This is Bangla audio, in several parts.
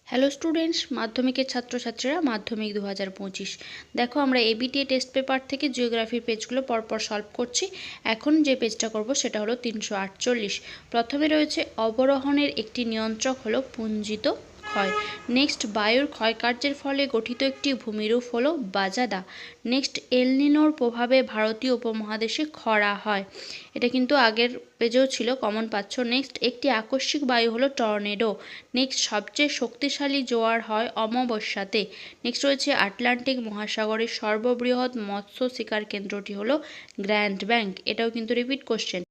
হ্যালো স্টুডেন্টস, মাধ্যমিকের ছাত্রছাত্রীরা মাধ্যমিক 2025। দেখো, আমরা এবিটিএ টেস্ট পেপার থেকে জিওগ্রাফির পেজগুলো পরপর সলভ করছি। এখন যে পেজটা করব সেটা হলো 348। প্রথমে রয়েছে অবরোহণের একটি নিয়ন্ত্রক হলো পুঞ্জিত ক্ষয়। নেক্সট, বায়ুর ক্ষয়কার্যের ফলে গঠিত একটি ভূমিরূপ হলো বাজাদা। নেক্সট, এলনিনোর প্রভাবে ভারতীয় উপমহাদেশে খরা হয়। এটা কিন্তু আগের পেজেও ছিল, কমন পাচ্ছ। নেক্সট, একটি আকস্মিক বায়ু হলো টর্নেডো। নেক্সট, সবচেয়ে শক্তিশালী জোয়ার হয় অমাবস্যাতে। নেক্সট রয়েছে আটলান্টিক মহাসাগরের সর্ববৃহৎ মৎস্য শিকার কেন্দ্রটি হলো গ্র্যান্ড ব্যাংক। এটাও কিন্তু রিপিট কোশ্চেন।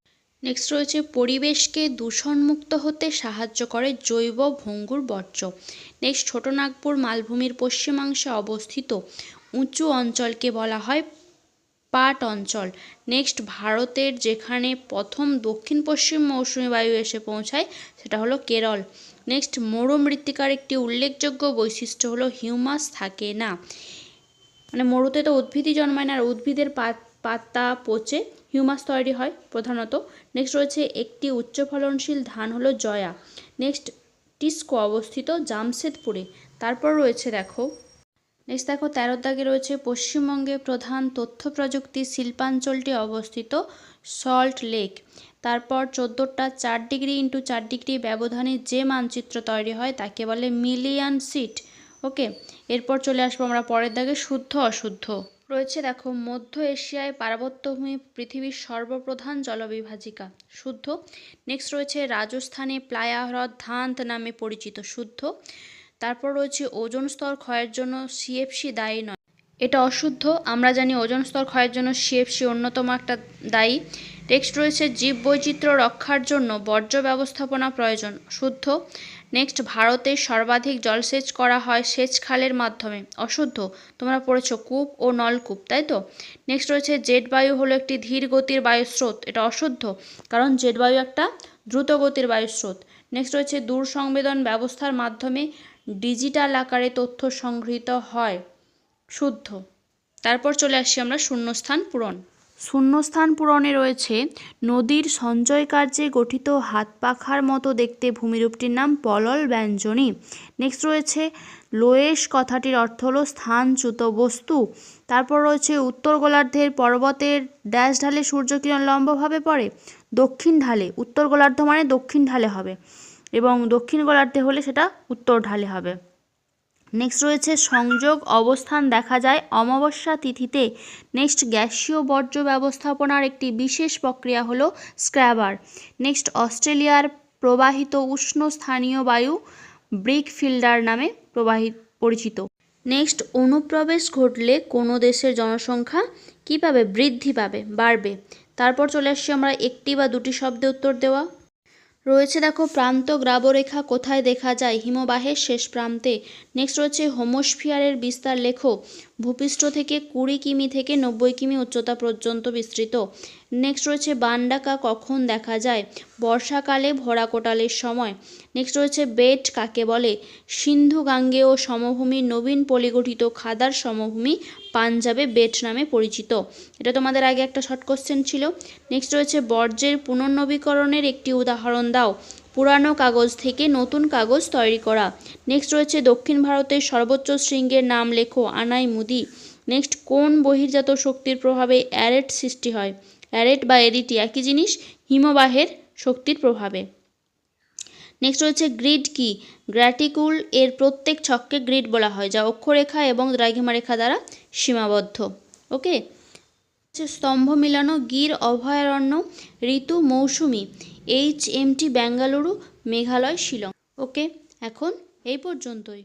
নেক্সট রয়েছে পরিবেশকে দূষণমুক্ত হতে সাহায্য করে জৈব ভঙ্গুর বর্জ্য। নেক্সট, ছোটনাগপুর মালভূমির পশ্চিমাংশে অবস্থিত উঁচু অঞ্চলকে বলা হয় পাট অঞ্চল। নেক্সট, ভারতের যেখানে প্রথম দক্ষিণ পশ্চিম মৌসুমী বায়ু এসে পৌঁছায় সেটা হলো কেরল। নেক্সট, মরু মৃত্তিকার একটি উল্লেখযোগ্য বৈশিষ্ট্য হলো হিউমাস থাকে না। মানে মরুতে তো উদ্ভিদই জন্মায় না, আর উদ্ভিদের পাতা পচে হিউমাস তৈরি হয় প্রধানত। নেক্সট রয়েছে একটি উচ্চ ফলনশীল ধান হলো জয়া। নেক্সট, টিস্কো অবস্থিত জামশেদপুরে। তারপর রয়েছে দেখো 13 দাগে রয়েছে পশ্চিমবঙ্গে প্রধান তথ্য প্রযুক্তি শিল্পাঞ্চলটি অবস্থিত সল্ট লেক। তারপর 14টা 4 ডিগ্রি ইন্টু 4 ডিগ্রি ব্যবধানে যে মানচিত্র তৈরি হয় তাকে বলে মিলিয়ন সিট। ওকে, এরপর চলে আসবো আমরা পরের দাগে শুদ্ধ অশুদ্ধ। রয়েছে দেখো, মধ্য এশিয়ায় পার্বত্যভূমি পৃথিবীর সর্বপ্রধান জলবিভাজিকা, শুদ্ধ। নেক্সট রয়েছে রাজস্থানে প্লায়া হ্রদ ধান্ত নামে পরিচিত, শুদ্ধ। তারপর রয়েছে ওজোন স্তর ক্ষয়ের জন্য সিএফসি দায়ী নয়, এটা অশুদ্ধ। আমরা জানি ওজোন স্তর ক্ষয়ের জন্য সিএফসি অন্যতম একটা দায়ী। নেক্সট রয়েছে জীববৈচিত্র্য রক্ষার জন্য বর্জ্য ব্যবস্থাপনা প্রয়োজন, শুদ্ধ। নেক্সট, ভারতে সর্বাধিক জলসেচ করা হয় সেচ খালের মাধ্যমে, অশুদ্ধ। তোমরা পড়েছো কূপ ও নলকূপ, তাই তো। নেক্সট রয়েছে জেট বায়ু হলো একটি ধীর গতির বায়ুস্রোত, এটা অশুদ্ধ, কারণ জেট বায়ু একটা দ্রুত গতির বায়ুস্রোত। নেক্সট রয়েছে দূর সংবেদন ব্যবস্থার মাধ্যমে ডিজিটাল আকারে তথ্য সংগৃহীত হয়, শুদ্ধ। তারপর চলে আসছি আমরা শূন্যস্থান পূরণ। শূন্যস্থান পূরণে রয়েছে নদীর সঞ্চয় কার্যে গঠিত হাত পাখার মতো দেখতে ভূমিরূপটির নাম পলল ব্যঞ্জনী। নেক্সট রয়েছে লোয়েশ কথাটির অর্থ হলো স্থানচ্যুত বস্তু। তারপর রয়েছে উত্তর গোলার্ধের পর্বতের ড্যাশ ঢালে সূর্যকিরণ লম্বভাবে পড়ে, দক্ষিণ ঢালে। উত্তর গোলার্ধ মানে দক্ষিণ ঢালে হবে, এবং দক্ষিণ গোলার্ধে হলে সেটা উত্তর ঢালে হবে। নেক্সট রয়েছে সংযোগ অবস্থান দেখা যায় অমাবস্যা তিথিতে। নেক্সট, গ্যাসীয় বর্জ্য ব্যবস্থাপনার একটি বিশেষ প্রক্রিয়া হলো স্ক্র্যাবার। নেক্সট, অস্ট্রেলিয়ার প্রবাহিত উষ্ণ স্থানীয় বায়ু ব্রিক ফিল্ডার নামে পরিচিত। নেক্সট, অনুপ্রবেশ ঘটলে কোনো দেশের জনসংখ্যা কী পাবে? বৃদ্ধি পাবে, বাড়বে। তারপর চলে আসছি আমরা একটি বা দুটি শব্দে উত্তর দেওয়া। রয়েছে দেখো, প্রান্ত গ্রাবরেখা কোথায় দেখা যায়? হিমবাহের শেষ প্রান্তে। নেক্সট রয়েছে হোমোস্ফিয়ারের বিস্তার লেখো। ভূপৃষ্ঠ থেকে 20 কিমি থেকে 90 কিমি উচ্চতা পর্যন্ত বিস্তৃত। নেক্সট রয়েছে বানডাকা কখন দেখা যায়? বর্ষাকালে ভরা কোটালের সময়। নেক্সট রয়েছে বেট কাকে বলে? সিন্ধু গাঙ্গেয় সমভূমির নবীন পলিগঠিত খাদার সমভূমি পাঞ্জাবে বেট নামে পরিচিত। এটা তোমাদের আগে একটা শর্ট কোশ্চেন ছিল। নেক্সট রয়েছে বর্জ্যের পুনর্নবীকরণের একটি উদাহরণ দাও। পুরানো কাগজ থেকে নতুন কাগজ তৈরি করা। নেক্সট রয়েছে দক্ষিণ ভারতের সর্বোচ্চ শৃঙ্গের নাম লেখো। আনাই মুদি। নেক্সট, কোন বহির্জাত শক্তির প্রভাবে অ্যারেট সৃষ্টি হয়? অ্যারেট বা এরিটি একই জিনিস, হিমবাহের শক্তির প্রভাবে। নেক্সট রয়েছে গ্রিড কি? গ্র্যাটিকুল এর প্রত্যেক ছককে গ্রিড বলা হয়, যা অক্ষরেখা এবং দ্রাঘিমা রেখা দ্বারা সীমাবদ্ধ। ওকে, স্তম্ভ মিলানো গির অভয়ারণ্য, ঋতু মৌসুমি, HMT বেঙ্গালুরু, মেঘালয়, শিলং। ওকে, এখন এই পর্যন্তই।